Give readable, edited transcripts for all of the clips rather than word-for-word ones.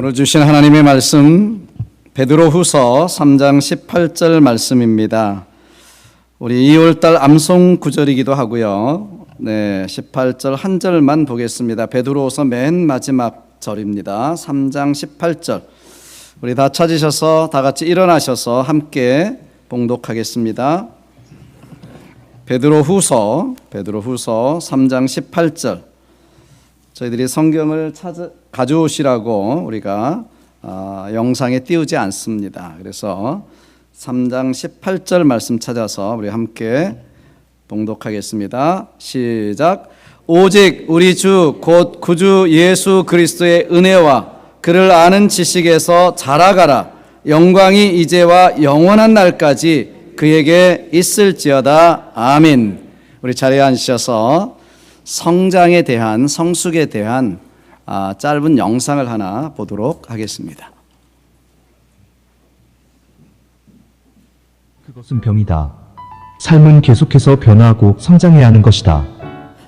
오늘 주신 하나님의 말씀 베드로후서 3장 18절 말씀입니다. 우리 2월달 암송 구절이기도 하고요. 18절 한 절만 보겠습니다. 베드로후서 맨 마지막 절입니다. 3장 18절. 우리 다 찾으셔서 다 같이 일어나셔서 함께 봉독하겠습니다. 베드로후서 3장 18절. 저희들이 성경을 가져오시라고 우리가 영상에 띄우지 않습니다. 그래서 3장 18절 말씀 찾아서 우리 함께 봉독하겠습니다. 시작. 오직 우리 주 곧 구주 예수 그리스도의 은혜와 그를 아는 지식에서 자라가라. 영광이 이제와 영원한 날까지 그에게 있을지어다. 아멘. 우리 자리에 앉으셔서 성장에 대한, 성숙에 대한 짧은 영상을 하나 보도록 하겠습니다. 그것은 병이다. 삶은 계속해서 변화하고 성장해야 하는 것이다.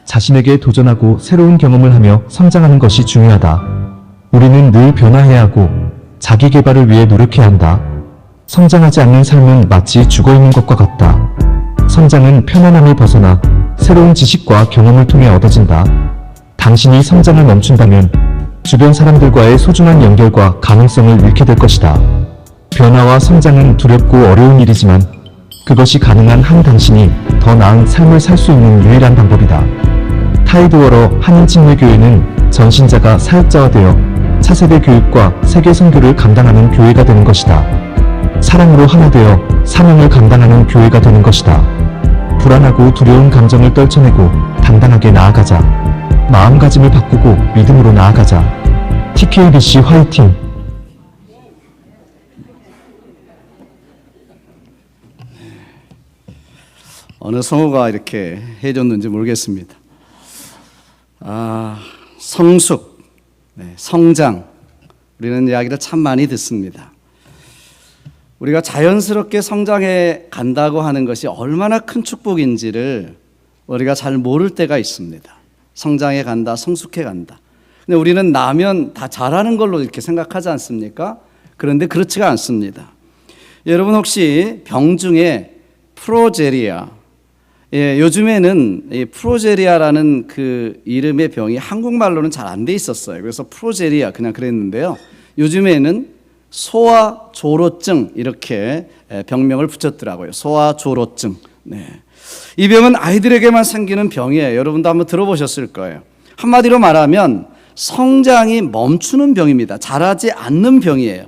자신에게 도전하고 새로운 경험을 하며 성장하는 것이 중요하다. 우리는 늘 변화해야 하고 자기 개발을 위해 노력해야 한다. 성장하지 않는 삶은 마치 죽어있는 것과 같다. 성장은 편안함을 벗어나 새로운 지식과 경험을 통해 얻어진다. 당신이 성장을 멈춘다면 주변 사람들과의 소중한 연결과 가능성을 잃게 될 것이다. 변화와 성장은 두렵고 어려운 일이지만 그것이 가능한 한 당신이 더 나은 삶을 살 수 있는 유일한 방법이다. 타이드워러 한인침례교회는 전신자가 사역자화 되어 차세대 교육과 세계 선교를 감당하는 교회가 되는 것이다. 사랑으로 하나 되어 사명을 감당하는 교회가 되는 것이다. 불안하고 두려운 감정을 떨쳐내고 당당하게 나아가자. 마음가짐을 바꾸고 믿음으로 나아가자. TKBC 화이팅! 어느 성우가 이렇게 해줬는지 모르겠습니다. 성숙, 성장, 우리는 이야기를 참 많이 듣습니다. 우리가 자연스럽게 성장해 간다고 하는 것이 얼마나 큰 축복인지를 우리가 잘 모를 때가 있습니다. 성장해 간다, 성숙해 간다. 근데 우리는 나면 다 잘하는 걸로 이렇게 생각하지 않습니까? 그런데 그렇지가 않습니다. 여러분 혹시 병 중에 프로제리아, 요즘에는 이 프로제리아라는 그 이름의 병이 한국말로는 잘 안 돼 있었어요. 그래서 프로제리아 그냥 그랬는데요. 요즘에는 소아조로증 이렇게 병명을 붙였더라고요. 소아조로증. 이 병은 아이들에게만 생기는 병이에요. 여러분도 한번 들어보셨을 거예요. 한마디로 말하면 성장이 멈추는 병입니다. 자라지 않는 병이에요.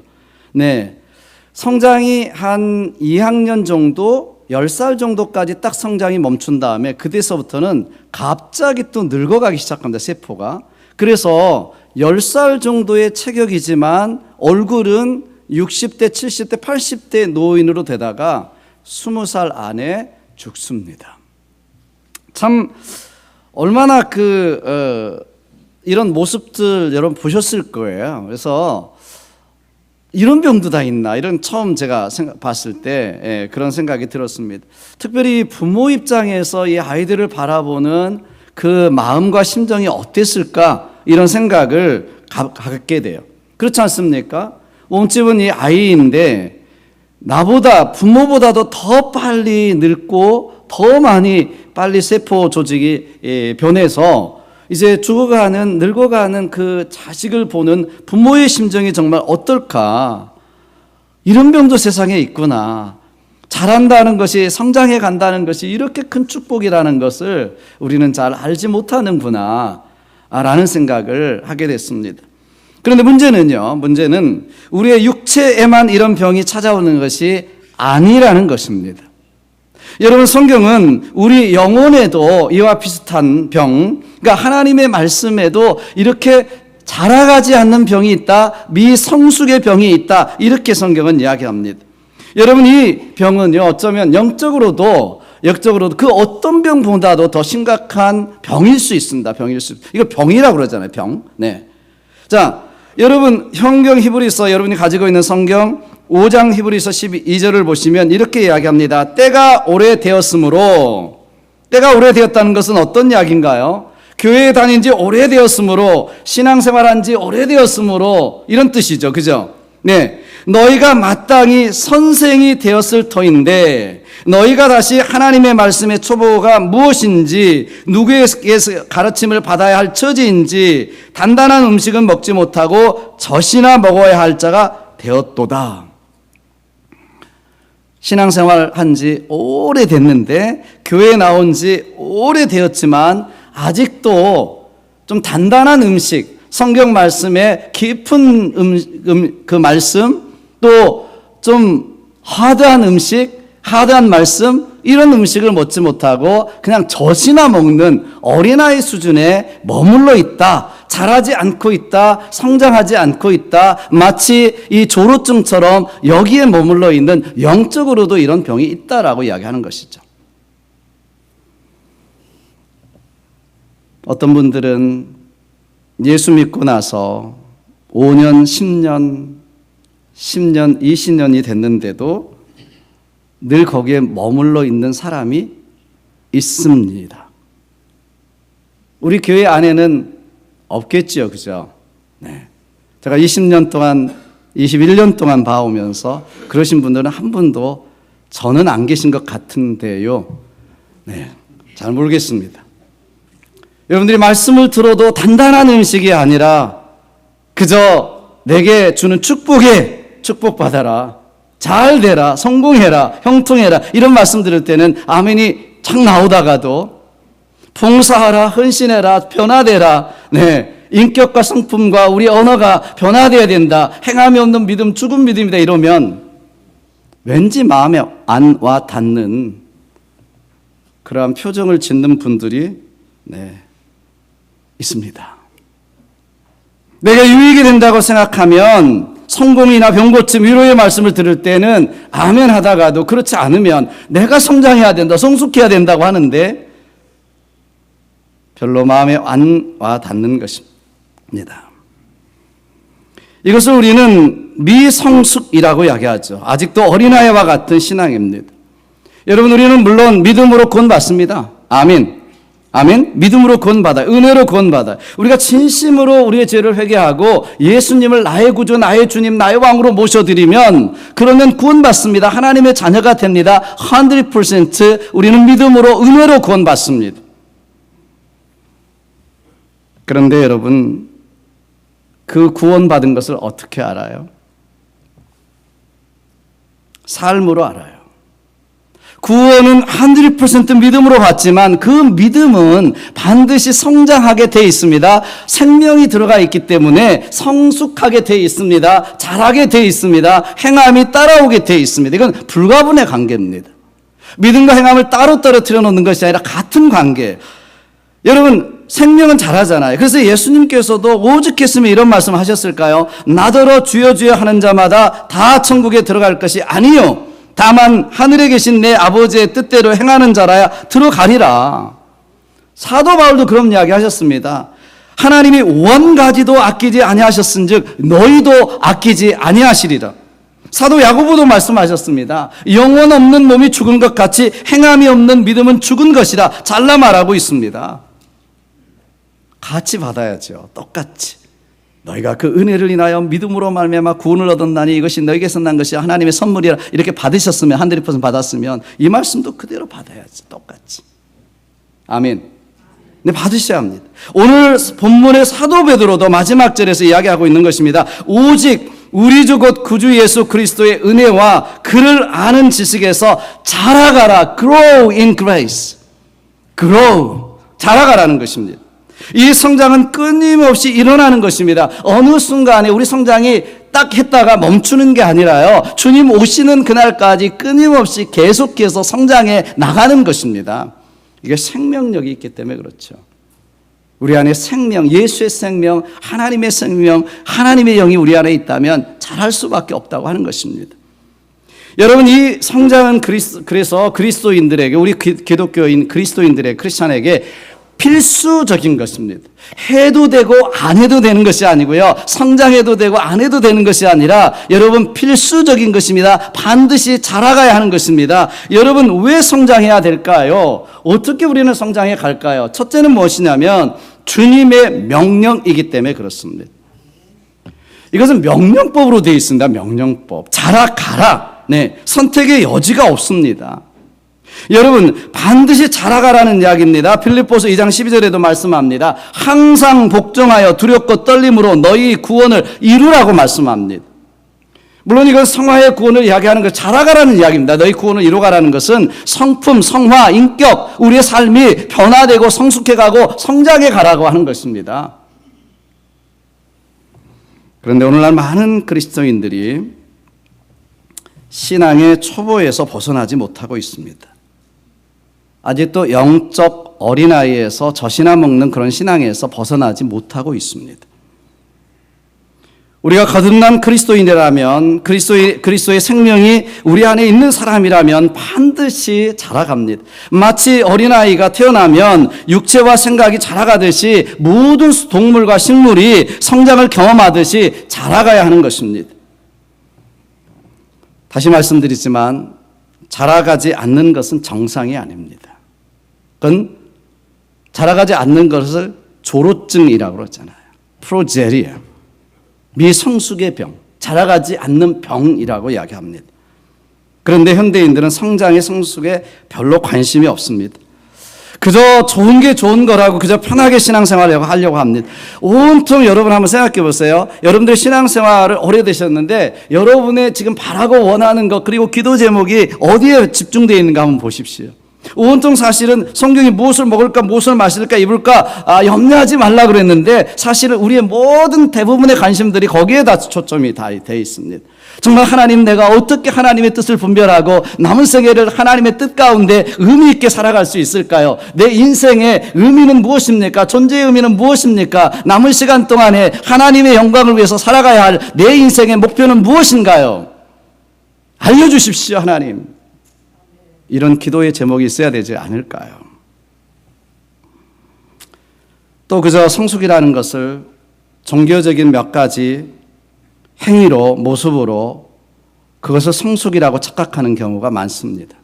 성장이 한 2학년 정도, 10살 정도까지 딱 성장이 멈춘 다음에 그때서부터는 갑자기 또 늙어가기 시작합니다. 세포가. 그래서 10살 정도의 체격이지만 얼굴은 60대, 70대, 80대 노인으로 되다가 20살 안에 죽습니다. 참 얼마나 이런 모습들 여러분 보셨을 거예요. 그래서 이런 병도 다 있나 이런 처음 제가 봤을 때 그런 생각이 들었습니다. 특별히 부모 입장에서 이 아이들을 바라보는 그 마음과 심정이 어땠을까 이런 생각을 갖게 돼요. 그렇지 않습니까? 몸집은 이 아이인데 나보다 부모보다도 더 빨리 늙고 더 많이 빨리 세포 조직이 변해서 이제 죽어가는 늙어가는 그 자식을 보는 부모의 심정이 정말 어떨까? 이런 병도 세상에 있구나. 자란다는 것이 성장해 간다는 것이 이렇게 큰 축복이라는 것을 우리는 잘 알지 못하는구나 라는 생각을 하게 됐습니다. 그런데 문제는 우리의 육체에만 이런 병이 찾아오는 것이 아니라는 것입니다. 여러분 성경은 우리 영혼에도 이와 비슷한 병, 그러니까 하나님의 말씀에도 이렇게 자라가지 않는 병이 있다, 미성숙의 병이 있다, 이렇게 성경은 이야기합니다. 여러분 이 병은요 어쩌면 영적으로도 그 어떤 병보다도 더 심각한 병일 수 있습니다. 이거 병이라고 그러잖아요. 병. 자, 여러분 성경 히브리서 여러분이 가지고 있는 성경 5장 히브리서 12절을 보시면 이렇게 이야기합니다. 때가 오래되었으므로, 때가 오래되었다는 것은 어떤 이야기인가요? 교회에 다닌 지 오래되었으므로, 신앙생활한 지 오래되었으므로, 이런 뜻이죠. 그죠? 네. 너희가 마땅히 선생이 되었을 터인데, 너희가 다시 하나님의 말씀의 초보가 무엇인지, 누구에게서 가르침을 받아야 할 처지인지, 단단한 음식은 먹지 못하고 젖이나 먹어야 할 자가 되었도다. 신앙생활 한 지 오래됐는데, 교회에 나온 지 오래되었지만, 아직도 좀 단단한 음식, 성경 말씀의 깊은 그 말씀, 또 좀 하드한 음식, 하드한 말씀, 이런 음식을 먹지 못하고 그냥 젖이나 먹는 어린아이 수준에 머물러 있다. 자라지 않고 있다. 성장하지 않고 있다. 마치 이 조루증처럼 여기에 머물러 있는, 영적으로도 이런 병이 있다라고 이야기하는 것이죠. 어떤 분들은 예수 믿고 나서 5년, 10년, 20년이 됐는데도 늘 거기에 머물러 있는 사람이 있습니다. 우리 교회 안에는 없겠지요, 그죠? 네. 제가 20년 동안, 21년 동안 봐오면서 그러신 분들은 한 분도 저는 안 계신 것 같은데요. 네. 잘 모르겠습니다. 여러분들이 말씀을 들어도 단단한 음식이 아니라 그저 내게 주는 축복에 축복받아라, 잘 되라, 성공해라, 형통해라, 이런 말씀 들을 때는 아멘이 착 나오다가도 봉사하라, 헌신해라, 변화되라, 네, 인격과 성품과 우리 언어가 변화되어야 된다, 행함이 없는 믿음 죽은 믿음이다, 이러면 왠지 마음에 안 와 닿는 그러한 표정을 짓는 분들이 있습니다. 내가 유익이 된다고 생각하면 성공이나 병고침, 위로의 말씀을 들을 때는 아멘 하다가도 그렇지 않으면 내가 성장해야 된다, 성숙해야 된다고 하는데 별로 마음에 안 와 닿는 것입니다. 이것을 우리는 미성숙이라고 이야기하죠. 아직도 어린아이와 같은 신앙입니다. 여러분, 우리는 물론 믿음으로 구원받습니다. 아멘. 아멘. 믿음으로 구원받아, 은혜로 구원받아. 우리가 진심으로 우리의 죄를 회개하고 예수님을 나의 구주, 나의 주님, 나의 왕으로 모셔드리면 그러면 구원받습니다. 하나님의 자녀가 됩니다. 100% 우리는 믿음으로, 은혜로 구원받습니다. 그런데 여러분, 그 구원받은 것을 어떻게 알아요? 삶으로 알아요. 구원은 100% 믿음으로 받지만 그 믿음은 반드시 성장하게 되어 있습니다. 생명이 들어가 있기 때문에 성숙하게 되어 있습니다. 자라게 되어 있습니다. 행함이 따라오게 되어 있습니다. 이건 불가분의 관계입니다. 믿음과 행함을 따로 떨어뜨려 놓는 것이 아니라 같은 관계예요. 여러분, 생명은 자라잖아요. 그래서 예수님께서도 오죽했으면 이런 말씀 하셨을까요? 나더러 주여 주여 하는 자마다 다 천국에 들어갈 것이 아니요, 다만 하늘에 계신 내 아버지의 뜻대로 행하는 자라야 들어가리라. 사도 바울도 그런 이야기 하셨습니다. 하나님이 원가지도 아끼지 아니하셨은즉 너희도 아끼지 아니하시리라. 사도 야고보도 말씀하셨습니다. 영혼 없는 몸이 죽은 것 같이 행함이 없는 믿음은 죽은 것이라 잘라 말하고 있습니다. 같이 받아야죠. 똑같이. 너희가 그 은혜를 인하여 믿음으로 말미암아 구원을 얻었나니 이것이 너희에게서 난 것이 하나님의 선물이라, 이렇게 받으셨으면, 100% 받았으면 이 말씀도 그대로 받아야지, 똑같이. 아멘. 네, 받으셔야 합니다. 오늘 본문의 사도 베드로도 마지막 절에서 이야기하고 있는 것입니다. 오직 우리 주 곧 구주 예수 그리스도의 은혜와 그를 아는 지식에서 자라가라. Grow in grace. Grow. 자라가라는 것입니다. 이 성장은 끊임없이 일어나는 것입니다. 어느 순간에 우리 성장이 딱 했다가 멈추는 게 아니라요, 주님 오시는 그날까지 끊임없이 계속해서 성장해 나가는 것입니다. 이게 생명력이 있기 때문에 그렇죠. 우리 안에 생명, 예수의 생명, 하나님의 생명, 하나님의 영이 우리 안에 있다면 잘할 수밖에 없다고 하는 것입니다. 여러분, 이 성장은 그래서 그리스도인들에게, 우리 기독교인 그리스도인들의 크리스찬에게 필수적인 것입니다. 해도 되고 안 해도 되는 것이 아니고요, 성장해도 되고 안 해도 되는 것이 아니라 여러분, 필수적인 것입니다. 반드시 자라가야 하는 것입니다. 여러분, 왜 성장해야 될까요? 어떻게 우리는 성장해 갈까요? 첫째는 무엇이냐면 주님의 명령이기 때문에 그렇습니다. 이것은 명령법으로 되어 있습니다. 명령법. 자라가라. 네, 선택의 여지가 없습니다. 여러분, 반드시 자라가라는 이야기입니다. 빌립보서 2장 12절에도 말씀합니다. 항상 복종하여 두렵고 떨림으로 너희 구원을 이루라고 말씀합니다. 물론 이건 성화의 구원을 이야기하는 것, 자라가라는 이야기입니다. 너희 구원을 이루가라는 것은 성품, 성화, 인격, 우리의 삶이 변화되고 성숙해가고 성장해 가라고 하는 것입니다. 그런데 오늘날 많은 그리스도인들이 신앙의 초보에서 벗어나지 못하고 있습니다. 아직도 영적 어린아이에서 젖이나 먹는 그런 신앙에서 벗어나지 못하고 있습니다. 우리가 거듭난 그리스도인이라면, 그리스도의 생명이 우리 안에 있는 사람이라면 반드시 자라갑니다. 마치 어린아이가 태어나면 육체와 생각이 자라가듯이 모든 동물과 식물이 성장을 경험하듯이 자라가야 하는 것입니다. 다시 말씀드리지만 자라가지 않는 것은 정상이 아닙니다. 그건 자라가지 않는 것을 조로증이라고 그러잖아요. 프로제리아. 미성숙의 병, 자라가지 않는 병이라고 이야기합니다. 그런데 현대인들은 성장의 성숙에 별로 관심이 없습니다. 그저 좋은 게 좋은 거라고 그저 편하게 신앙생활을 하려고 합니다. 온통 여러분 한번 생각해 보세요. 여러분들 신앙생활을 오래되셨는데 여러분의 지금 바라고 원하는 것 그리고 기도 제목이 어디에 집중되어 있는가 한번 보십시오. 온통 사실은 성경이 무엇을 먹을까 무엇을 마실까 입을까 염려하지 말라 그랬는데 사실은 우리의 모든 대부분의 관심들이 거기에 다 초점이 다 되어 있습니다. 정말 하나님, 내가 어떻게 하나님의 뜻을 분별하고 남은 생애를 하나님의 뜻 가운데 의미 있게 살아갈 수 있을까요? 내 인생의 의미는 무엇입니까? 존재의 의미는 무엇입니까? 남은 시간 동안에 하나님의 영광을 위해서 살아가야 할 내 인생의 목표는 무엇인가요? 알려주십시오, 하나님. 이런 기도의 제목이 있어야 되지 않을까요? 또 그저 성숙이라는 것을 종교적인 몇 가지 행위로, 모습으로 그것을 성숙이라고 착각하는 경우가 많습니다.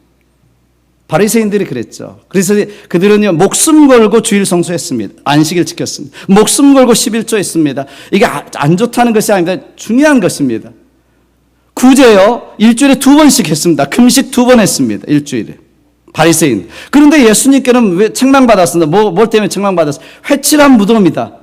바리새인들이 그랬죠. 그래서 그들은요, 목숨 걸고 주일 성수했습니다. 안식일 지켰습니다. 목숨 걸고 11조 했습니다. 이게 안 좋다는 것이 아닙니다. 중요한 것입니다. 구제요, 일주일에 2번씩 했습니다. 금식 2번 했습니다. 일주일에. 바리새인. 그런데 예수님께는 왜 책망받았습니다? 뭘 때문에 책망받았어요? 회칠한 무덤이다.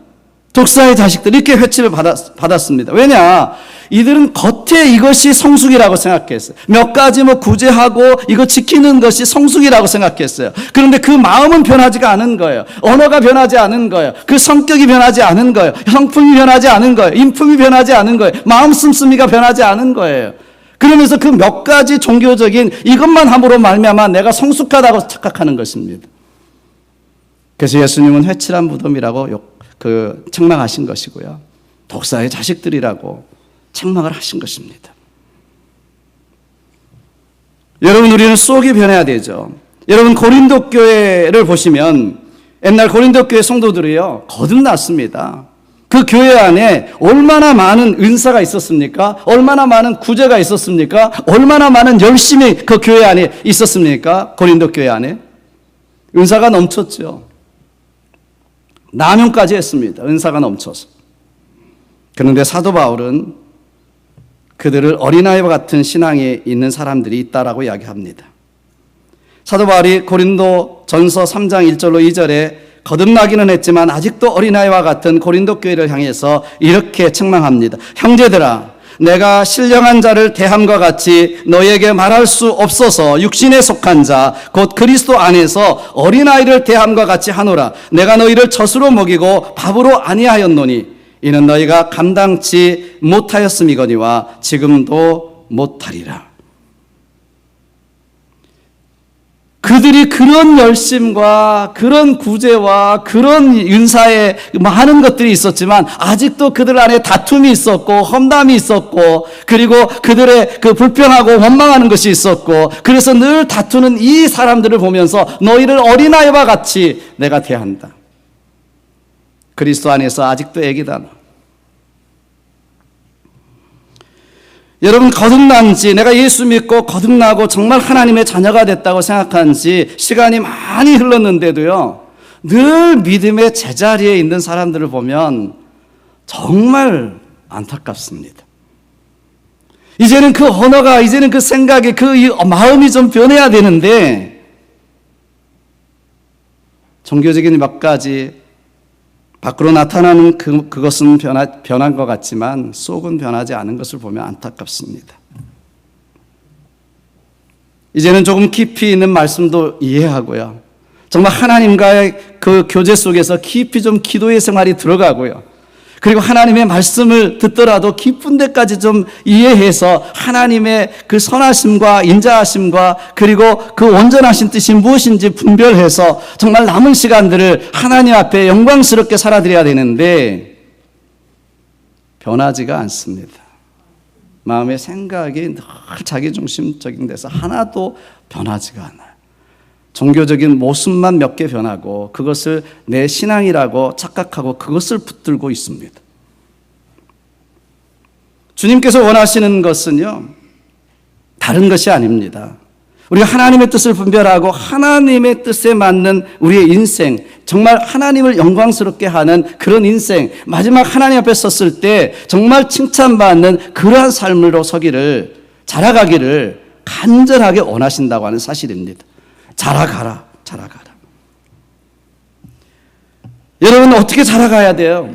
독사의 자식들, 이렇게 회치를 받았습니다. 왜냐? 이들은 겉에 이것이 성숙이라고 생각했어요. 몇 가지 구제하고 이거 지키는 것이 성숙이라고 생각했어요. 그런데 그 마음은 변하지가 않은 거예요. 언어가 변하지 않은 거예요. 그 성격이 변하지 않은 거예요. 성품이 변하지 않은 거예요. 인품이 변하지 않은 거예요. 마음 씀씀이가 변하지 않은 거예요. 그러면서 그 몇 가지 종교적인 이것만 함으로 말미암아 내가 성숙하다고 착각하는 것입니다. 그래서 예수님은 회칠한 무덤이라고 책망하신 것이고요. 독사의 자식들이라고 책망을 하신 것입니다. 여러분, 우리는 속이 변해야 되죠. 여러분, 고린도 교회를 보시면 옛날 고린도 교회 성도들이요, 거듭났습니다. 그 교회 안에 얼마나 많은 은사가 있었습니까? 얼마나 많은 구제가 있었습니까? 얼마나 많은 열심이 그 교회 안에 있었습니까? 고린도 교회 안에 은사가 넘쳤죠. 남용까지 했습니다. 은사가 넘쳐서. 그런데 사도 바울은 그들을 어린아이와 같은 신앙에 있는 사람들이 있다라고 이야기합니다. 사도 바울이 고린도 전서 3장 1절로 2절에 거듭나기는 했지만 아직도 어린아이와 같은 고린도 교회를 향해서 이렇게 책망합니다. 형제들아, 내가 신령한 자를 대함과 같이 너에게 말할 수 없어서 육신에 속한 자 곧 그리스도 안에서 어린아이를 대함과 같이 하노라. 내가 너희를 젖으로 먹이고 밥으로 아니하였노니 이는 너희가 감당치 못하였음이거니와 지금도 못하리라. 그들이 그런 열심과 그런 구제와 그런 은사에 많은 것들이 있었지만 아직도 그들 안에 다툼이 있었고 험담이 있었고 그리고 그들의 그 불평하고 원망하는 것이 있었고 그래서 늘 다투는 이 사람들을 보면서 너희를 어린아이와 같이 내가 대한다. 그리스도 안에서 아직도 애기다. 여러분, 거듭난 지, 내가 예수 믿고 거듭나고 정말 하나님의 자녀가 됐다고 생각한 지 시간이 많이 흘렀는데도요, 늘 믿음의 제자리에 있는 사람들을 보면 정말 안타깝습니다. 이제는 그 언어가, 이제는 그 생각이, 그 마음이 좀 변해야 되는데 종교적인 몇 가지 밖으로 나타나는 그것은 변한 것 같지만 속은 변하지 않은 것을 보면 안타깝습니다. 이제는 조금 깊이 있는 말씀도 이해하고요. 정말 하나님과의 그 교제 속에서 깊이 좀 기도의 생활이 들어가고요. 그리고 하나님의 말씀을 듣더라도 깊은 데까지 좀 이해해서 하나님의 그 선하심과 인자하심과 그리고 그 온전하신 뜻이 무엇인지 분별해서 정말 남은 시간들을 하나님 앞에 영광스럽게 살아드려야 되는데 변하지가 않습니다. 마음의 생각이 늘 자기중심적인 데서 하나도 변하지가 않아요. 종교적인 모습만 몇 개 변하고 그것을 내 신앙이라고 착각하고 그것을 붙들고 있습니다. 주님께서 원하시는 것은요, 다른 것이 아닙니다. 우리가 하나님의 뜻을 분별하고 하나님의 뜻에 맞는 우리의 인생, 정말 하나님을 영광스럽게 하는 그런 인생, 마지막 하나님 앞에 섰을 때 정말 칭찬받는 그러한 삶으로 서기를, 자라가기를 간절하게 원하신다고 하는 사실입니다. 자라가라, 자라가라. 여러분 어떻게 자라가야 돼요?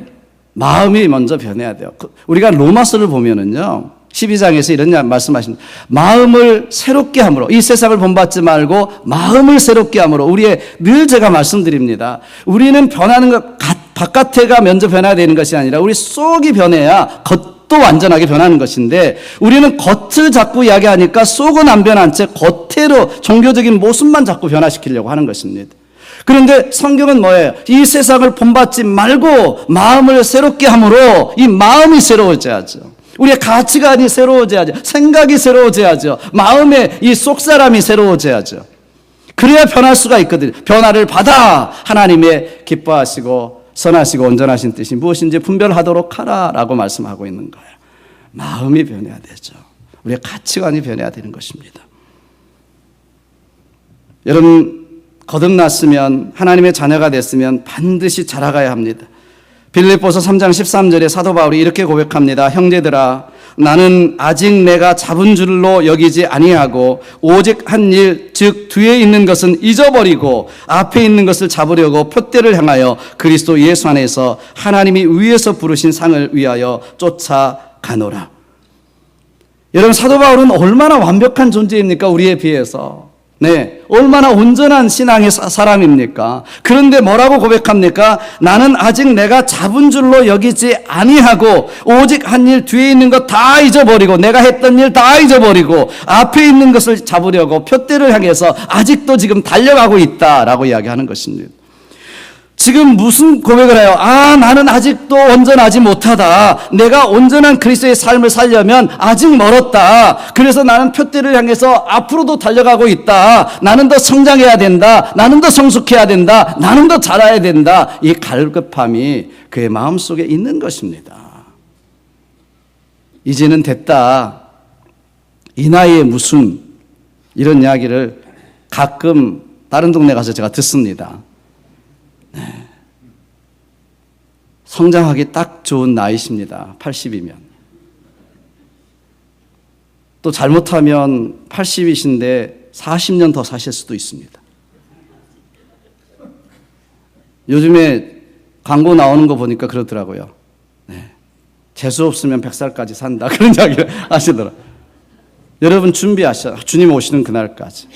마음이 먼저 변해야 돼요. 우리가 로마서를 보면은요, 12장에서 이런 말씀하십니다. 마음을 새롭게 함으로, 이 세상을 본받지 말고 마음을 새롭게 함으로, 늘 제가 말씀드립니다. 우리는 변하는 것, 바깥에가 먼저 변해야 되는 것이 아니라 우리 속이 변해야 또 완전하게 변하는 것인데 우리는 겉을 자꾸 이야기하니까 속은 안 변한 채 겉으로 종교적인 모습만 자꾸 변화시키려고 하는 것입니다. 그런데 성경은 뭐예요? 이 세상을 본받지 말고 마음을 새롭게 함으로 이 마음이 새로워져야죠. 우리의 가치관이 새로워져야죠. 생각이 새로워져야죠. 마음의 이 속사람이 새로워져야죠. 그래야 변할 수가 있거든요. 변화를 받아 하나님의 기뻐하시고 선하시고 온전하신 뜻이 무엇인지 분별하도록 하라라고 말씀하고 있는 거예요. 마음이 변해야 되죠. 우리의 가치관이 변해야 되는 것입니다. 여러분 거듭났으면 하나님의 자녀가 됐으면 반드시 자라가야 합니다. 빌립보서 3장 13절에 사도 바울이 이렇게 고백합니다. 형제들아, 나는 아직 내가 잡은 줄로 여기지 아니하고 오직 한 일, 즉 뒤에 있는 것은 잊어버리고 앞에 있는 것을 잡으려고 표대를 향하여 그리스도 예수 안에서 하나님이 위에서 부르신 상을 위하여 쫓아가노라. 여러분 사도 바울은 얼마나 완벽한 존재입니까? 우리에 비해서. 네, 얼마나 온전한 신앙의 사람입니까? 그런데 뭐라고 고백합니까? 나는 아직 내가 잡은 줄로 여기지 아니하고 오직 한 일 뒤에 있는 것 다 잊어버리고 내가 했던 일 다 잊어버리고 앞에 있는 것을 잡으려고 표대를 향해서 아직도 지금 달려가고 있다라고 이야기하는 것입니다. 지금 무슨 고백을 해요? 나는 아직도 온전하지 못하다. 내가 온전한 그리스도의 삶을 살려면 아직 멀었다. 그래서 나는 표대를 향해서 앞으로도 달려가고 있다. 나는 더 성장해야 된다. 나는 더 성숙해야 된다. 나는 더 자라야 된다. 이 갈급함이 그의 마음속에 있는 것입니다. 이제는 됐다. 이 나이에 무슨 이런 이야기를 가끔 다른 동네 가서 제가 듣습니다. 네. 성장하기 딱 좋은 나이십니다. 80이면. 또 잘못하면 80이신데 40년 더 사실 수도 있습니다. 요즘에 광고 나오는 거 보니까 그러더라고요. 네. 재수 없으면 100살까지 산다. 그런 이야기를 하시더라고요. 여러분 준비하셔. 주님 오시는 그날까지.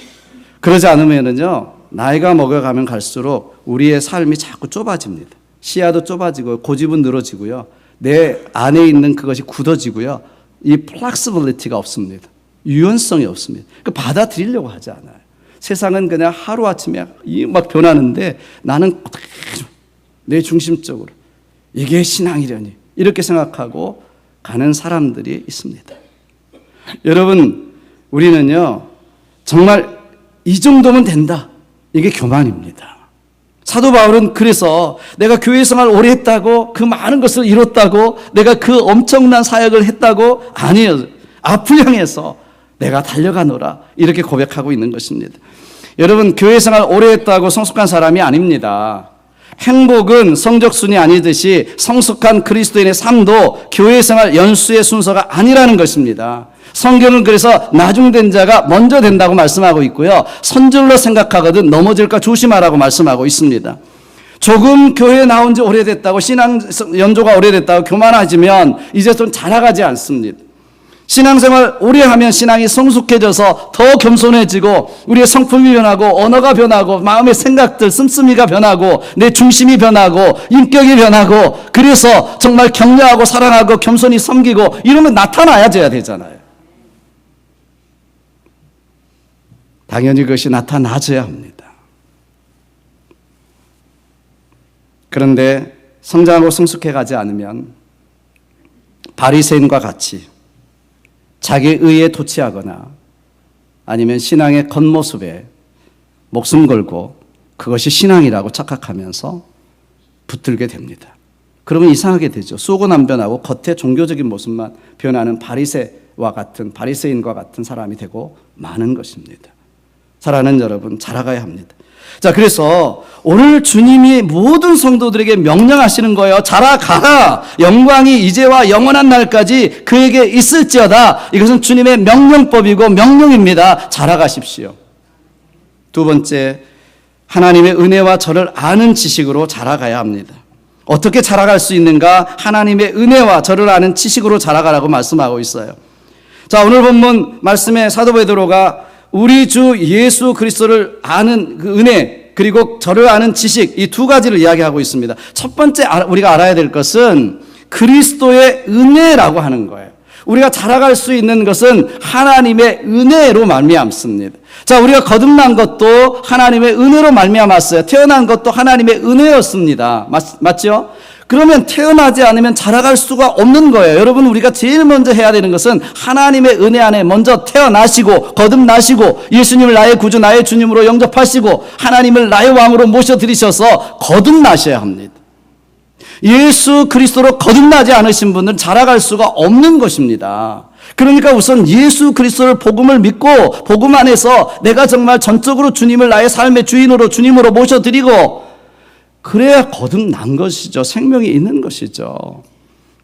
그러지 않으면은요, 나이가 먹어가면 갈수록 우리의 삶이 자꾸 좁아집니다. 시야도 좁아지고 고집은 늘어지고요. 내 안에 있는 그것이 굳어지고요. 이 플렉시빌리티가 없습니다. 유연성이 없습니다. 그러니까 받아들이려고 하지 않아요. 세상은 그냥 하루아침에 막 변하는데 나는 내 중심적으로 이게 신앙이려니 이렇게 생각하고 가는 사람들이 있습니다. 여러분 우리는요 정말 이 정도면 된다. 이게 교만입니다. 사도 바울은 그래서 내가 교회 생활 오래 했다고 그 많은 것을 이뤘다고 내가 그 엄청난 사역을 했다고 아니에요. 앞을 향해서 내가 달려가노라 이렇게 고백하고 있는 것입니다. 여러분 교회 생활 오래 했다고 성숙한 사람이 아닙니다. 행복은 성적순이 아니듯이 성숙한 그리스도인의 삶도 교회 생활 연수의 순서가 아니라는 것입니다. 성경은 그래서 나중된 자가 먼저 된다고 말씀하고 있고요. 선줄로 생각하거든 넘어질까 조심하라고 말씀하고 있습니다. 조금 교회에 나온 지 오래됐다고, 신앙 연조가 오래됐다고 교만해지면 이제 좀 자라가지 않습니다. 신앙생활 오래 하면 신앙이 성숙해져서 더 겸손해지고 우리의 성품이 변하고 언어가 변하고 마음의 생각들, 씀씀이가 변하고 내 중심이 변하고 인격이 변하고, 그래서 정말 격려하고 사랑하고 겸손히 섬기고 이러면 나타나야져야 되잖아요. 당연히 그것이 나타나져야 합니다. 그런데 성장하고 성숙해가지 않으면 바리새인과 같이 자기 의에 도취하거나 아니면 신앙의 겉모습에 목숨 걸고 그것이 신앙이라고 착각하면서 붙들게 됩니다. 그러면 이상하게 되죠. 속은 안 변하고 겉에 종교적인 모습만 변하는 바리새인과 같은 사람이 되고 마는 것입니다. 사랑하는 여러분, 자라가야 합니다. 자, 그래서 오늘 주님이 모든 성도들에게 명령하시는 거예요. 자라가라. 영광이 이제와 영원한 날까지 그에게 있을지어다. 이것은 주님의 명령법이고 명령입니다. 자라가십시오. 두 번째, 하나님의 은혜와 저를 아는 지식으로 자라가야 합니다. 어떻게 자라갈 수 있는가? 하나님의 은혜와 저를 아는 지식으로 자라가라고 말씀하고 있어요. 자, 오늘 본문 말씀에 사도 베드로가 우리 주 예수 그리스도를 아는 그 은혜, 그리고 저를 아는 지식, 이 두 가지를 이야기하고 있습니다. 첫 번째 우리가 알아야 될 것은 그리스도의 은혜라고 하는 거예요. 우리가 자라갈 수 있는 것은 하나님의 은혜로 말미암습니다. 자, 우리가 거듭난 것도 하나님의 은혜로 말미암았어요. 태어난 것도 하나님의 은혜였습니다. 맞죠? 그러면 태어나지 않으면 자라갈 수가 없는 거예요. 여러분, 우리가 제일 먼저 해야 되는 것은 하나님의 은혜 안에 먼저 태어나시고 거듭나시고 예수님을 나의 구주, 나의 주님으로 영접하시고 하나님을 나의 왕으로 모셔드리셔서 거듭나셔야 합니다. 예수 그리스도로 거듭나지 않으신 분들은 자라갈 수가 없는 것입니다. 그러니까 우선 예수 그리스도를 복음을 믿고 복음 안에서 내가 정말 전적으로 주님을 나의 삶의 주인으로 주님으로 모셔드리고, 그래야 거듭난 것이죠. 생명이 있는 것이죠.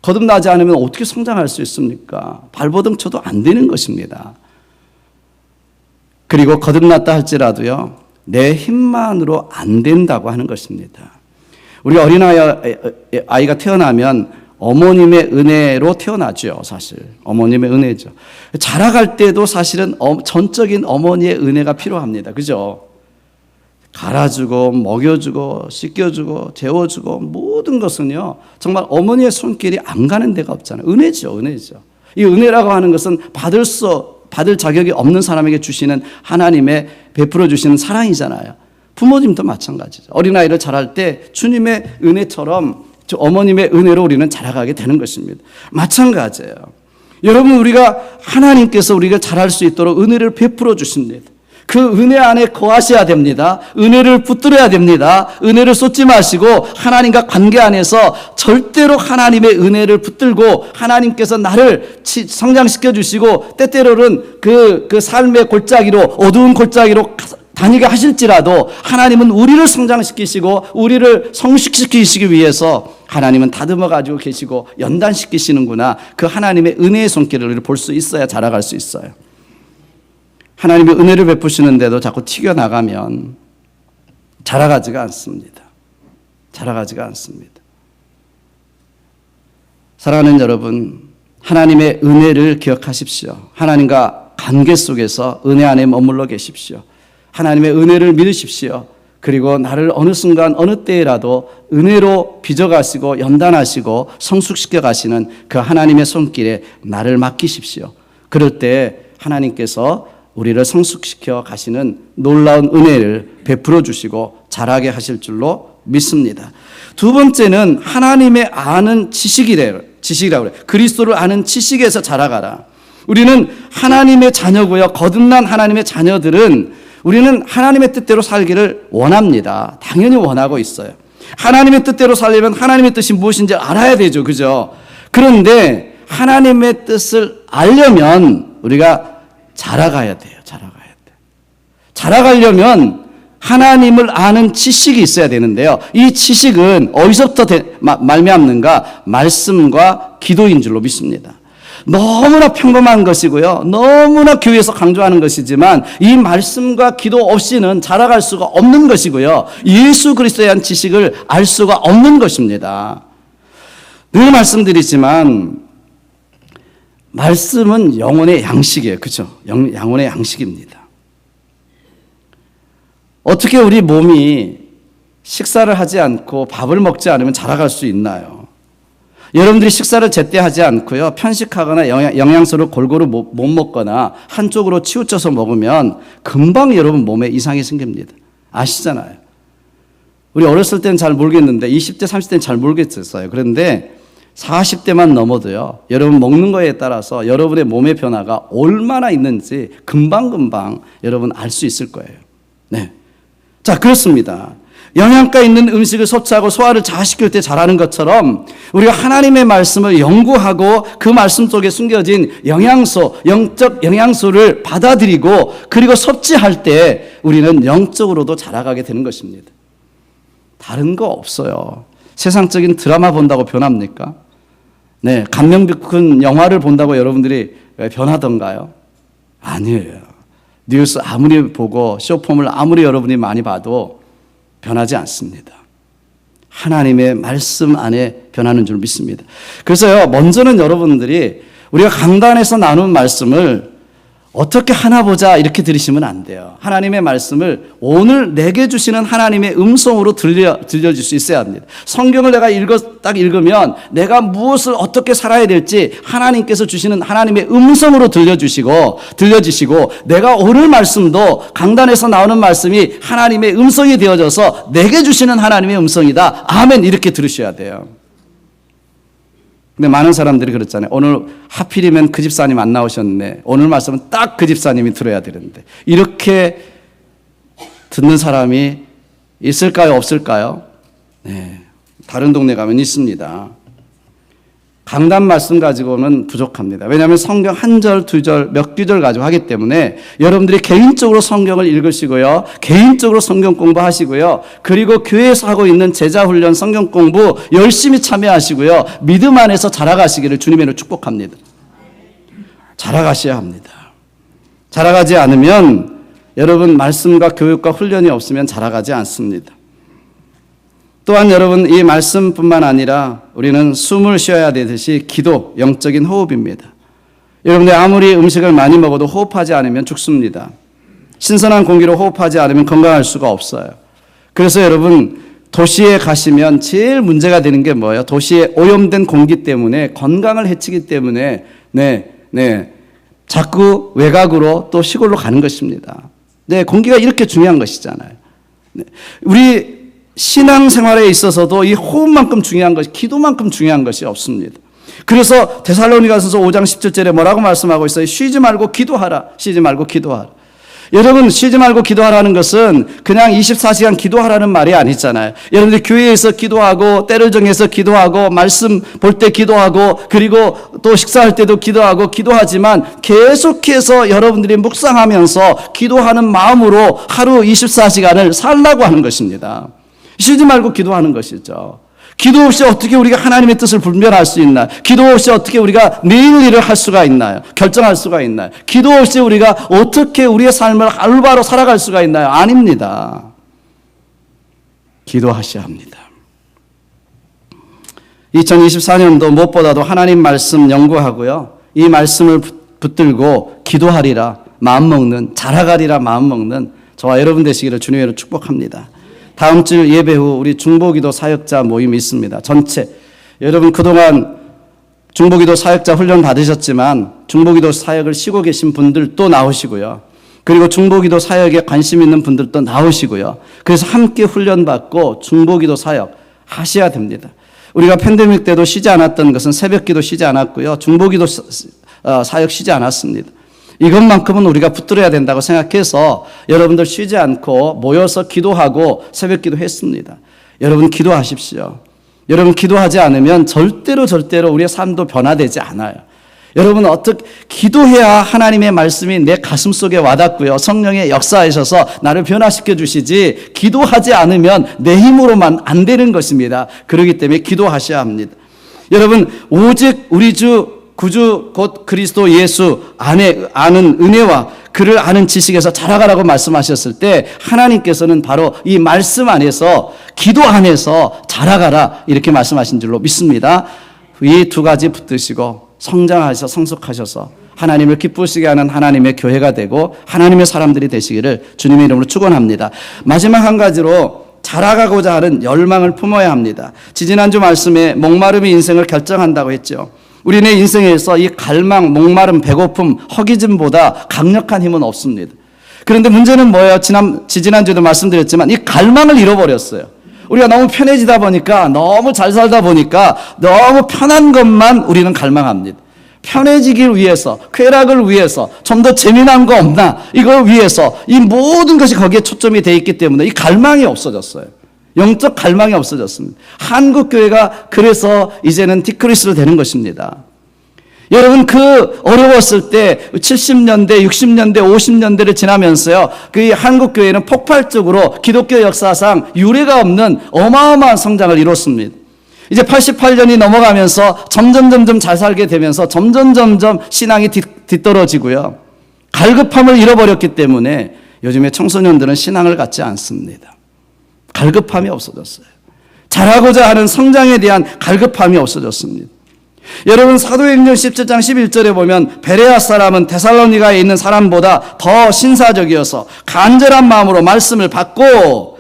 거듭나지 않으면 어떻게 성장할 수 있습니까? 발버둥 쳐도 안 되는 것입니다. 그리고 거듭났다 할지라도요, 내 힘만으로 안 된다고 하는 것입니다. 우리 어린아이가 태어나면 어머님의 은혜로 태어나죠. 사실 어머님의 은혜죠. 자라갈 때도 사실은 전적인 어머니의 은혜가 필요합니다. 그죠? 갈아주고 먹여주고 씻겨주고 재워주고 모든 것은요, 정말 어머니의 손길이 안 가는 데가 없잖아요. 은혜죠. 은혜죠. 이 은혜라고 하는 것은 받을 자격이 없는 사람에게 주시는 하나님의 베풀어 주시는 사랑이잖아요. 부모님도 마찬가지죠. 어린아이를 자랄 때 주님의 은혜처럼 어머님의 은혜로 우리는 자라가게 되는 것입니다. 마찬가지예요. 여러분, 우리가 하나님께서 우리가 자랄 수 있도록 은혜를 베풀어 주십니다. 그 은혜 안에 거하셔야 됩니다. 은혜를 붙들어야 됩니다. 은혜를 쏟지 마시고 하나님과 관계 안에서 절대로 하나님의 은혜를 붙들고 하나님께서 나를 성장시켜 주시고 때때로는 그 삶의 골짜기로, 어두운 골짜기로 다니게 하실지라도 하나님은 우리를 성장시키시고 우리를 성숙시키시기 위해서 하나님은 다듬어 가지고 계시고 연단시키시는구나. 그 하나님의 은혜의 손길을 우리를 볼 수 있어야 자라갈 수 있어요. 하나님의 은혜를 베푸시는데도 자꾸 튀겨나가면 자라가지가 않습니다. 자라가지가 않습니다. 사랑하는 여러분, 하나님의 은혜를 기억하십시오. 하나님과 관계 속에서 은혜 안에 머물러 계십시오. 하나님의 은혜를 믿으십시오. 그리고 나를 어느 순간 어느 때라도 은혜로 빚어가시고 연단하시고 성숙시켜 가시는 그 하나님의 손길에 나를 맡기십시오. 그럴 때 하나님께서 우리를 성숙시켜 가시는 놀라운 은혜를 베풀어 주시고 자라게 하실 줄로 믿습니다. 두 번째는 하나님의 아는 지식이라고 그래요. 그리스도를 아는 지식에서 자라가라. 우리는 하나님의 자녀고요. 거듭난 하나님의 자녀들은 우리는 하나님의 뜻대로 살기를 원합니다. 당연히 원하고 있어요. 하나님의 뜻대로 살려면 하나님의 뜻이 무엇인지 알아야 되죠. 그죠? 그런데 하나님의 뜻을 알려면 우리가 자라가야 돼요. 자라가야 돼. 자라가려면 하나님을 아는 지식이 있어야 되는데요. 이 지식은 어디서부터 말미암는가? 말씀과 기도인 줄로 믿습니다. 너무나 평범한 것이고요. 너무나 교회에서 강조하는 것이지만 이 말씀과 기도 없이는 자라갈 수가 없는 것이고요. 예수 그리스도에 대한 지식을 알 수가 없는 것입니다. 늘 말씀드리지만 말씀은 영혼의 양식이에요. 그렇죠? 영혼의 양식입니다. 어떻게 우리 몸이 식사를 하지 않고 밥을 먹지 않으면 자라갈 수 있나요? 여러분들이 식사를 제때 하지 않고요. 편식하거나 영양소를 골고루 못 먹거나 한쪽으로 치우쳐서 먹으면 금방 여러분 몸에 이상이 생깁니다. 아시잖아요. 우리 어렸을 때는 잘 모르겠는데 20대, 30대는 잘 모르겠었어요. 그런데 40대만 넘어도요. 여러분 먹는 거에 따라서 여러분의 몸의 변화가 얼마나 있는지 금방금방 여러분 알 수 있을 거예요. 네. 자, 그렇습니다. 영양가 있는 음식을 섭취하고 소화를 잘시킬 때 잘하는 것처럼 우리가 하나님의 말씀을 연구하고 그 말씀 속에 숨겨진 영양소, 영적 영양소를 받아들이고 그리고 섭취할 때 우리는 영적으로도 자라가게 되는 것입니다. 다른 거 없어요. 세상적인 드라마 본다고 변합니까? 네, 감명 깊은 영화를 본다고 여러분들이 변하던가요? 아니에요. 뉴스 아무리 보고 쇼폼을 아무리 여러분이 많이 봐도 변하지 않습니다. 하나님의 말씀 안에 변하는 줄 믿습니다. 그래서요, 먼저는 여러분들이 우리가 강단에서 나눈 말씀을 어떻게 하나 보자 이렇게 들으시면 안 돼요. 하나님의 말씀을 오늘 내게 주시는 하나님의 음성으로 들려줄 수 있어야 합니다. 성경을 내가 딱 읽으면 내가 무엇을 어떻게 살아야 될지 하나님께서 주시는 하나님의 음성으로 들려주시고 내가 오늘 말씀도 강단에서 나오는 말씀이 하나님의 음성이 되어져서 내게 주시는 하나님의 음성이다. 아멘 이렇게 들으셔야 돼요. 근데 많은 사람들이 그렇잖아요. 오늘 하필이면 그 집사님 안 나오셨네. 오늘 말씀은 딱 그 집사님이 들어야 되는데. 이렇게 듣는 사람이 있을까요? 없을까요? 네. 다른 동네 가면 있습니다. 강단 말씀 가지고는 부족합니다. 왜냐하면 성경 한 절, 두 절, 몇 구절 가지고 하기 때문에 여러분들이 개인적으로 성경을 읽으시고요. 개인적으로 성경 공부하시고요. 그리고 교회에서 하고 있는 제자훈련 성경 공부 열심히 참여하시고요. 믿음 안에서 자라가시기를 주님으로 축복합니다. 자라가셔야 합니다. 자라가지 않으면 여러분 말씀과 교육과 훈련이 없으면 자라가지 않습니다. 또한 여러분 이 말씀뿐만 아니라 우리는 숨을 쉬어야 되듯이 기도, 영적인 호흡입니다. 여러분들 아무리 음식을 많이 먹어도 호흡하지 않으면 죽습니다. 신선한 공기로 호흡하지 않으면 건강할 수가 없어요. 그래서 여러분 도시에 가시면 제일 문제가 되는 게 뭐예요? 도시에 오염된 공기 때문에 건강을 해치기 때문에 자꾸 외곽으로 또 시골로 가는 것입니다. 네, 공기가 이렇게 중요한 것이잖아요. 네, 우리 신앙생활에 있어서도 이 호흡만큼 중요한 것이 기도만큼 중요한 것이 없습니다. 그래서 데살로니가서서 5장 17절에 뭐라고 말씀하고 있어요? 쉬지 말고 기도하라. 쉬지 말고 기도하라. 여러분 쉬지 말고 기도하라는 것은 그냥 24시간 기도하라는 말이 아니잖아요. 여러분들 교회에서 기도하고 때를 정해서 기도하고 말씀 볼 때 기도하고 그리고 또 식사할 때도 기도하고 기도하지만 계속해서 여러분들이 묵상하면서 기도하는 마음으로 하루 24시간을 살라고 하는 것입니다. 쉬지 말고 기도하는 것이죠. 기도 없이 어떻게 우리가 하나님의 뜻을 분별할 수 있나요? 기도 없이 어떻게 우리가 내일 일을 할 수가 있나요? 결정할 수가 있나요? 기도 없이 우리가 어떻게 우리의 삶을 올바로 살아갈 수가 있나요? 아닙니다. 기도하셔야 합니다. 2024년도 무엇보다도 하나님 말씀 연구하고요. 이 말씀을 붙들고 기도하리라 마음먹는, 자라가리라 마음먹는 저와 여러분 되시기를 주님으로 축복합니다. 다음 주 예배 후 우리 중보기도 사역자 모임이 있습니다. 전체 여러분 그동안 중보기도 사역자 훈련 받으셨지만 중보기도 사역을 쉬고 계신 분들도 나오시고요. 그리고 중보기도 사역에 관심 있는 분들도 나오시고요. 그래서 함께 훈련받고 중보기도 사역 하셔야 됩니다. 우리가 팬데믹 때도 쉬지 않았던 것은 새벽기도 쉬지 않았고요. 중보기도 사역 쉬지 않았습니다. 이것만큼은 우리가 붙들어야 된다고 생각해서 여러분들 쉬지 않고 모여서 기도하고 새벽기도 했습니다. 여러분 기도하십시오. 여러분 기도하지 않으면 절대로 우리의 삶도 변화되지 않아요. 여러분 어떻게 기도해야 하나님의 말씀이 내 가슴 속에 와닿고요. 성령의 역사하셔서 나를 변화시켜 주시지 기도하지 않으면 내 힘으로만 안 되는 것입니다. 그렇기 때문에 기도하셔야 합니다. 여러분 오직 우리 주 구주 곧 그리스도 예수 안에 아는 은혜와 그를 아는 지식에서 자라가라고 말씀하셨을 때 하나님께서는 바로 이 말씀 안에서 기도 안에서 자라가라 이렇게 말씀하신 줄로 믿습니다. 이 두 가지 붙드시고 성장하셔서 성숙하셔서 하나님을 기쁘시게 하는 하나님의 교회가 되고 하나님의 사람들이 되시기를 주님의 이름으로 축원합니다. 마지막 한 가지로 자라가고자 하는 열망을 품어야 합니다. 지지난주 말씀에 목마름이 인생을 결정한다고 했죠. 우리네 인생에서 이 갈망, 목마름, 배고픔, 허기짐보다 강력한 힘은 없습니다. 그런데 문제는 뭐예요? 지지난주에도 말씀드렸지만 이 갈망을 잃어버렸어요. 우리가 너무 편해지다 보니까 너무 잘 살다 보니까 너무 편한 것만 우리는 갈망합니다. 편해지길 위해서, 쾌락을 위해서, 좀 더 재미난 거 없나 이걸 위해서 이 모든 것이 거기에 초점이 돼 있기 때문에 이 갈망이 없어졌어요. 영적 갈망이 없어졌습니다. 한국교회가 그래서 이제는 디크리스로 되는 것입니다. 여러분 그 어려웠을 때 70년대, 60년대, 50년대를 지나면서요. 그 한국교회는 폭발적으로 기독교 역사상 유례가 없는 어마어마한 성장을 이뤘습니다. 이제 88년이 넘어가면서 점점 잘 살게 되면서 점점 신앙이 뒤떨어지고요. 갈급함을 잃어버렸기 때문에 요즘에 청소년들은 신앙을 갖지 않습니다. 갈급함이 없어졌어요. 자라고자 하는 성장에 대한 갈급함이 없어졌습니다. 여러분 사도행전 17장 11절에 보면 베레아 사람은 데살로니가에 있는 사람보다 더 신사적이어서 간절한 마음으로 말씀을 받고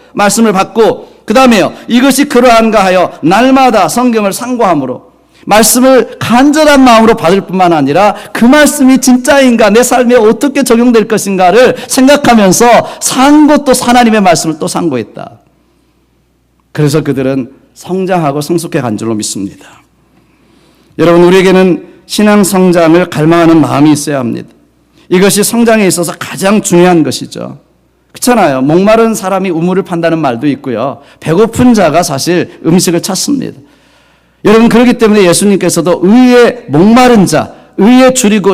그 다음에요. 이것이 그러한가 하여 날마다 성경을 상고함으로 말씀을 간절한 마음으로 받을 뿐만 아니라 그 말씀이 진짜인가 내 삶에 어떻게 적용될 것인가를 생각하면서 상고 또 하나님의 말씀을 또 상고했다. 그래서 그들은 성장하고 성숙해 간 줄로 믿습니다. 여러분 우리에게는 신앙 성장을 갈망하는 마음이 있어야 합니다. 이것이 성장에 있어서 가장 중요한 것이죠. 그렇잖아요. 목마른 사람이 우물을 판다는 말도 있고요. 배고픈 자가 사실 음식을 찾습니다. 여러분 그렇기 때문에 예수님께서도 의에 목마른 자, 의에 줄인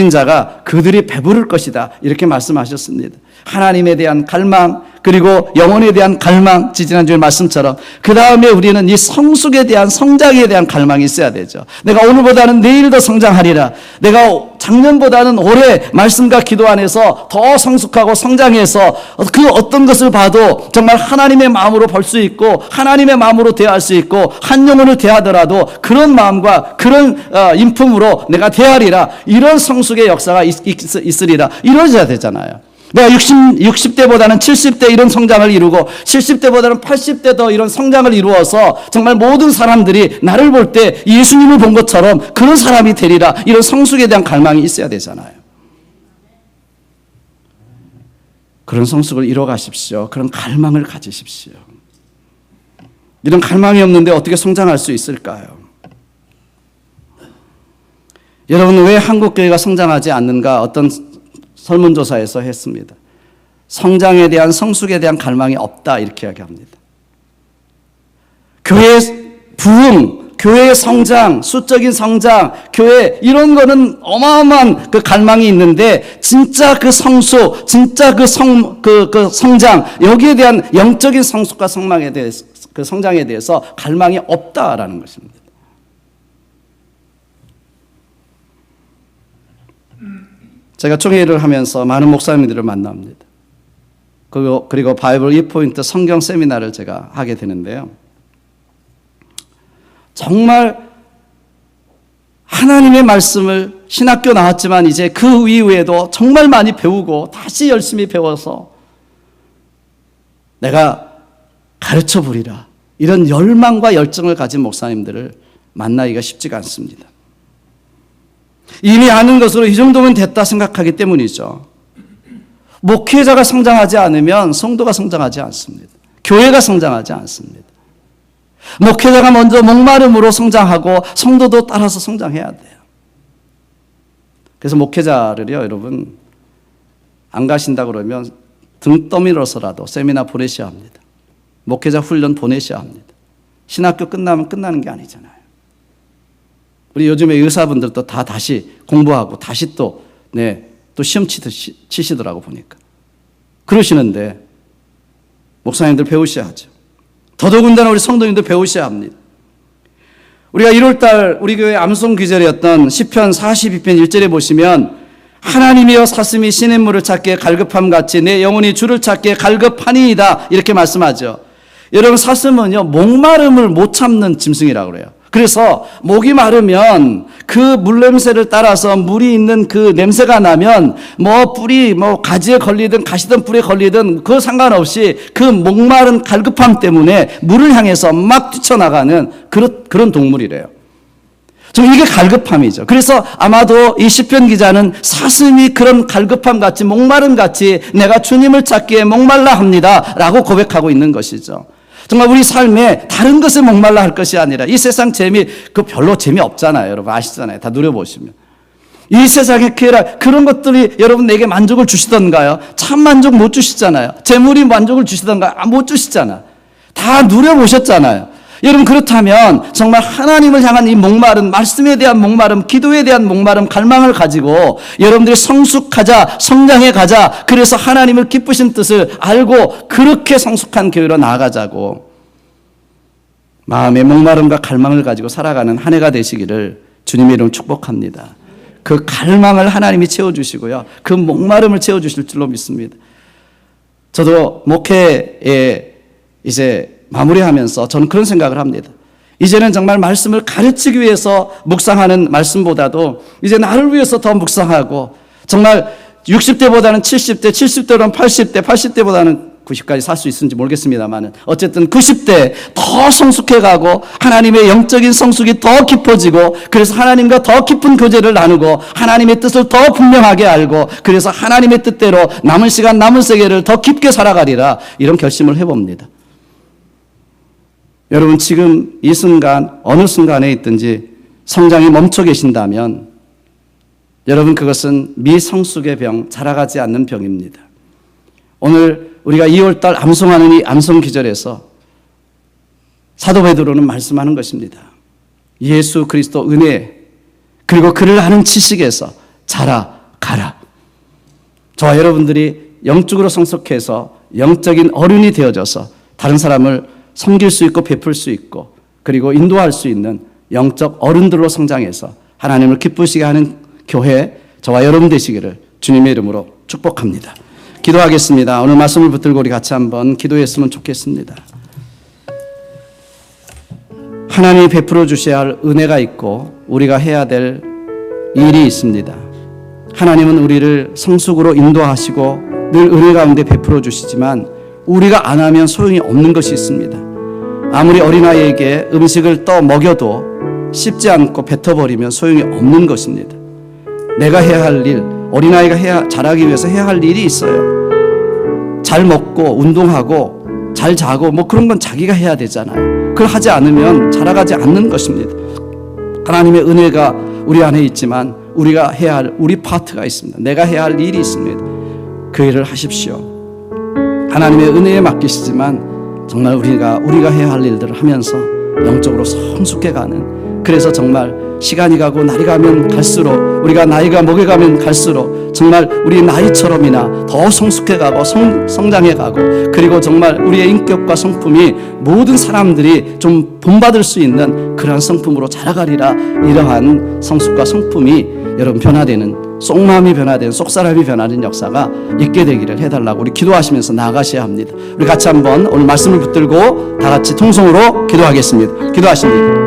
자가 그들이 배부를 것이다 이렇게 말씀하셨습니다. 하나님에 대한 갈망 그리고 영혼에 대한 갈망 지지난주의 말씀처럼 그 다음에 우리는 이 성숙에 대한 성장에 대한 갈망이 있어야 되죠. 내가 오늘보다는 내일 더 성장하리라. 내가 작년보다는 올해 말씀과 기도 안에서 더 성숙하고 성장해서 그 어떤 것을 봐도 정말 하나님의 마음으로 볼 수 있고 하나님의 마음으로 대할 수 있고 한 영혼을 대하더라도 그런 마음과 그런 인품으로 내가 대하리라. 이런 성숙의 역사가 있으리라. 이루어져야 되잖아요. 내가 60대보다는 70대 이런 성장을 이루고 70대보다는 80대 더 이런 성장을 이루어서 정말 모든 사람들이 나를 볼 때 예수님을 본 것처럼 그런 사람이 되리라. 이런 성숙에 대한 갈망이 있어야 되잖아요. 그런 성숙을 이뤄가십시오. 그런 갈망을 가지십시오. 이런 갈망이 없는데 어떻게 성장할 수 있을까요? 여러분 왜 한국교회가 성장하지 않는가 어떤 설문조사에서 했습니다. 성장에 대한 성숙에 대한 갈망이 없다 이렇게 이야기합니다. 교회의 부흥, 교회의 성장, 수적인 성장, 교회 이런 거는 어마어마한 그 갈망이 있는데 진짜 그 성수, 진짜 그 성장 여기에 대한 영적인 성숙과 성망에 대해서 그 성장에 대해서 갈망이 없다라는 것입니다. 제가 총회를 하면서 많은 목사님들을 만납니다. 그리고 바이블 2포인트 성경 세미나를 제가 하게 되는데요. 정말 하나님의 말씀을 신학교 나왔지만 이제 그 이후에도 정말 많이 배우고 다시 열심히 배워서 내가 가르쳐 보리라. 이런 열망과 열정을 가진 목사님들을 만나기가 쉽지가 않습니다. 이미 아는 것으로 이 정도면 됐다 생각하기 때문이죠. 목회자가 성장하지 않으면 성도가 성장하지 않습니다. 교회가 성장하지 않습니다. 목회자가 먼저 목마름으로 성장하고 성도도 따라서 성장해야 돼요. 그래서 목회자를요, 여러분 안 가신다 그러면 등 떠밀어서라도 세미나 보내셔야 합니다. 목회자 훈련 보내셔야 합니다. 신학교 끝나면 끝나는 게 아니잖아요. 우리 요즘에 의사분들도 다 다시 공부하고 다시 또 시험 치시더라고 보니까. 그러시는데 목사님들 배우셔야 하죠. 더더군다나 우리 성도님들 배우셔야 합니다. 우리가 1월달 우리 교회 암송 귀절이었던 시편 42편 1절에 보시면 하나님이여 사슴이 시냇물을 찾기에 갈급함 같이 내 영혼이 주를 찾기에 갈급하니이다 이렇게 말씀하죠. 여러분 사슴은요 목마름을 못 참는 짐승이라고 그래요. 그래서 목이 마르면 그 물냄새를 따라서 물이 있는 그 냄새가 나면 뿌리 가지에 걸리든 가시든 뿔에 걸리든 그 상관없이 그 목마른 갈급함 때문에 물을 향해서 막 뛰쳐나가는 그런 동물이래요. 좀 이게 갈급함이죠. 그래서 아마도 이 시편 기자는 사슴이 그런 갈급함 같이 목마름 같이 내가 주님을 찾기에 목말라 합니다 라고 고백하고 있는 것이죠. 정말 우리 삶에 다른 것에 목말라 할 것이 아니라 이 세상 별로 재미없잖아요. 여러분 아시잖아요. 다 누려보시면. 이 세상에 그런 것들이 여러분 내게 만족을 주시던가요? 참 만족 못 주시잖아요. 재물이 만족을 주시던가요? 못 주시잖아요. 다 누려보셨잖아요. 여러분 그렇다면 정말 하나님을 향한 이 목마름, 말씀에 대한 목마름, 기도에 대한 목마름, 갈망을 가지고 여러분들이 성숙하자, 성장해 가자, 그래서 하나님을 기쁘신 뜻을 알고 그렇게 성숙한 교회로 나아가자고 마음의 목마름과 갈망을 가지고 살아가는 한 해가 되시기를 주님의 이름으로 축복합니다. 그 갈망을 하나님이 채워주시고요. 그 목마름을 채워주실 줄로 믿습니다. 저도 목회에 이제 마무리하면서 저는 그런 생각을 합니다. 이제는 정말 말씀을 가르치기 위해서 묵상하는 말씀보다도 이제 나를 위해서 더 묵상하고 정말 60대보다는 70대, 70대보다는 80대, 80대보다는 90까지 살 수 있을지 모르겠습니다만 어쨌든 90대 더 성숙해가고 하나님의 영적인 성숙이 더 깊어지고 그래서 하나님과 더 깊은 교제를 나누고 하나님의 뜻을 더 분명하게 알고 그래서 하나님의 뜻대로 남은 시간 남은 세계를 더 깊게 살아가리라 이런 결심을 해봅니다. 여러분 지금 이 순간 어느 순간에 있든지 성장이 멈춰 계신다면 여러분 그것은 미성숙의 병, 자라가지 않는 병입니다. 오늘 우리가 2월달 암송하는 이 암송 기절에서 사도 베드로는 말씀하는 것입니다. 예수 그리스도 은혜 그리고 그를 아는 지식에서 자라가라. 저와 여러분들이 영적으로 성숙해서 영적인 어른이 되어져서 다른 사람을 섬길 수 있고 베풀 수 있고 그리고 인도할 수 있는 영적 어른들로 성장해서 하나님을 기쁘시게 하는 교회 저와 여러분 되시기를 주님의 이름으로 축복합니다. 기도하겠습니다. 오늘 말씀을 붙들고 우리 같이 한번 기도했으면 좋겠습니다. 하나님이 베풀어 주셔야 할 은혜가 있고 우리가 해야 될 일이 있습니다. 하나님은 우리를 성숙으로 인도하시고 늘 은혜 가운데 베풀어 주시지만 우리가 안 하면 소용이 없는 것이 있습니다. 아무리 어린아이에게 음식을 떠 먹여도 씹지 않고 뱉어버리면 소용이 없는 것입니다. 내가 해야 할 일, 어린아이가 자라기 위해서 해야 할 일이 있어요. 잘 먹고 운동하고 잘 자고 그런 건 자기가 해야 되잖아요. 그걸 하지 않으면 자라가지 않는 것입니다. 하나님의 은혜가 우리 안에 있지만 우리가 해야 할 우리 파트가 있습니다. 내가 해야 할 일이 있습니다. 그 일을 하십시오. 하나님의 은혜에 맡기시지만 정말 우리가 해야 할 일들을 하면서 영적으로 성숙해가는 그래서 정말 시간이 가고 날이 가면 갈수록 우리가 나이가 먹어가면 갈수록 정말 우리 나이처럼이나 더 성숙해가고 성장해가고 그리고 정말 우리의 인격과 성품이 모든 사람들이 좀 본받을 수 있는 그러한 성품으로 자라가리라. 이러한 성숙과 성품이 여러분 변화되는 속마음이 변화되는 속사람이 변하는 역사가 있게 되기를 해달라고 우리 기도하시면서 나아가셔야 합니다. 우리 같이 한번 오늘 말씀을 붙들고 다 같이 통성으로 기도하겠습니다. 기도하십니다.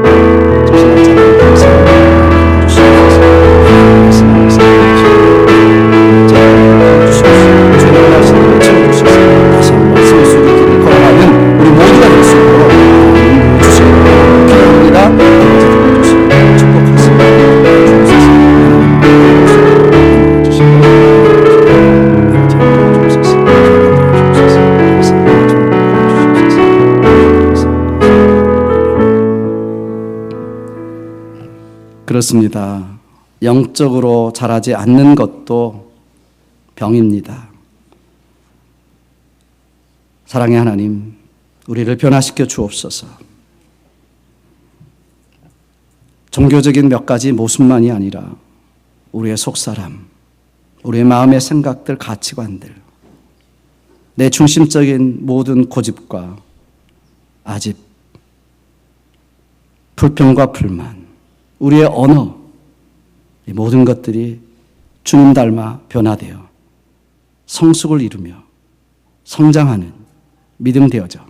우리 모두가 될 수 있도록 기도합니다. 축복하십니다. 그렇습니다. 영적으로 자라지 않는 것도 병입니다. 사랑의 하나님, 우리를 변화시켜 주옵소서. 종교적인 몇 가지 모습만이 아니라 우리의 속사람, 우리의 마음의 생각들, 가치관들, 내 중심적인 모든 고집과 아집, 불평과 불만, 우리의 언어, 이 모든 것들이 주님 닮아 변화되어 성숙을 이루며 성장하는 믿음 되어져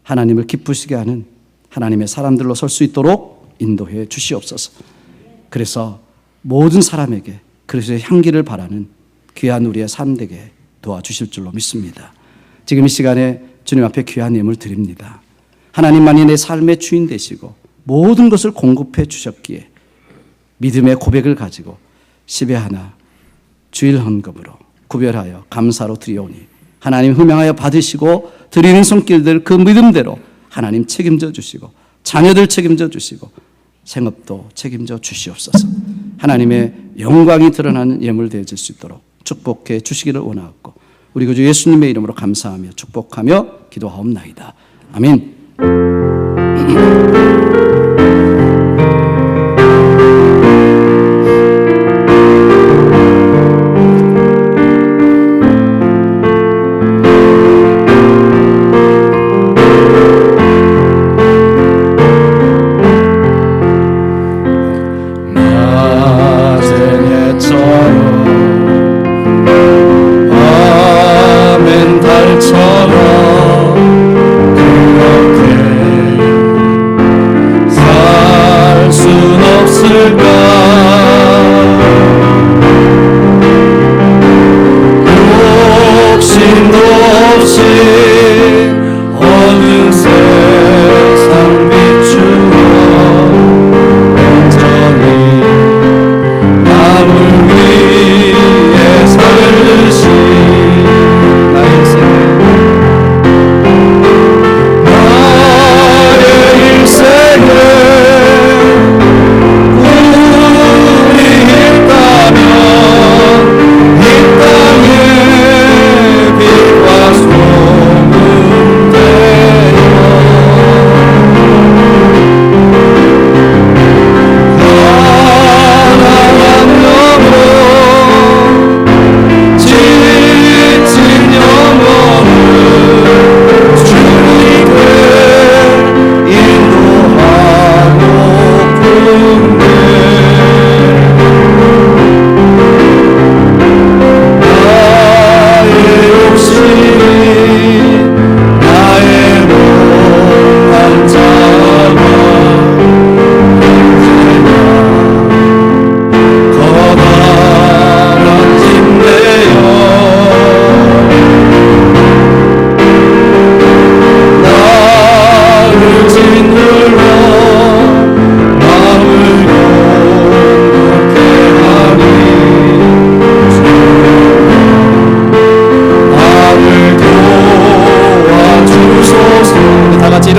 하나님을 기쁘시게 하는 하나님의 사람들로 설 수 있도록 인도해 주시옵소서. 그래서 모든 사람에게 그리스도의 향기를 바라는 귀한 우리의 삶 되게 도와주실 줄로 믿습니다. 지금 이 시간에 주님 앞에 귀한 예물 드립니다. 하나님만이 내 삶의 주인 되시고 모든 것을 공급해 주셨기에 믿음의 고백을 가지고 10의 하나 주일 헌금으로 구별하여 감사로 드리오니 하나님 흠양하여 받으시고 드리는 손길들 그 믿음대로 하나님 책임져 주시고 자녀들 책임져 주시고 생업도 책임져 주시옵소서. 하나님의 영광이 드러나는 예물 되어질 수 있도록 축복해 주시기를 원하옵고 우리 구주 예수님의 이름으로 감사하며 축복하며 기도하옵나이다. 아멘. 당신을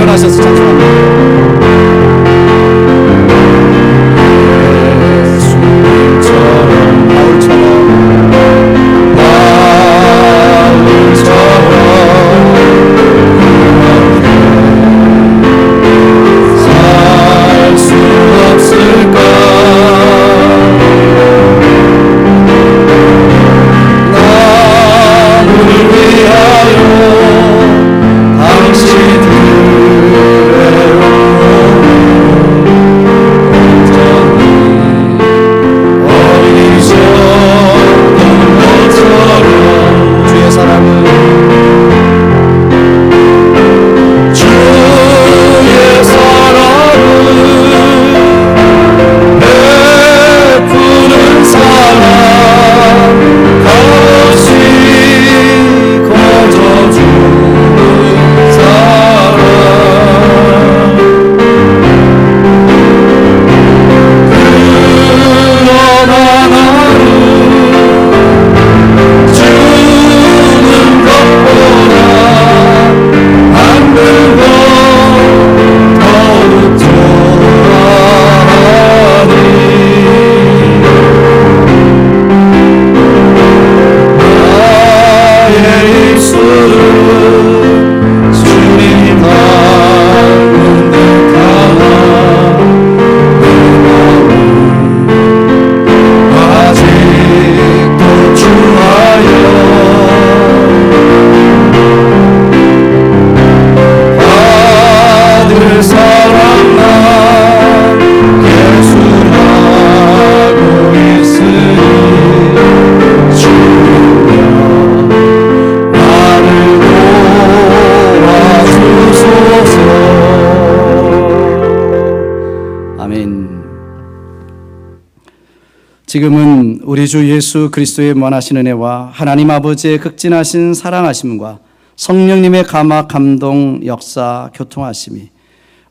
지금은 우리 주 예수 그리스도의 무한하신 은혜와 하나님 아버지의 극진하신 사랑하심과 성령님의 감화, 감동, 역사, 교통하심이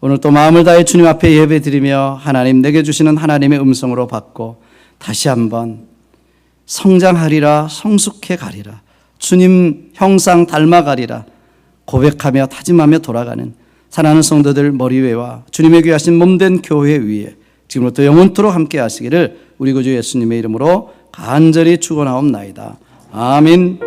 오늘 또 마음을 다해 주님 앞에 예배드리며 하나님 내게 주시는 하나님의 음성으로 받고 다시 한번 성장하리라, 성숙해 가리라, 주님 형상 닮아가리라 고백하며 다짐하며 돌아가는 사랑하는 성도들 머리 위와 주님의 귀하신 몸된 교회 위에 지금부터 영원토록 함께 하시기를 우리 구주 예수님의 이름으로 간절히 축원하옵나이다. 아멘.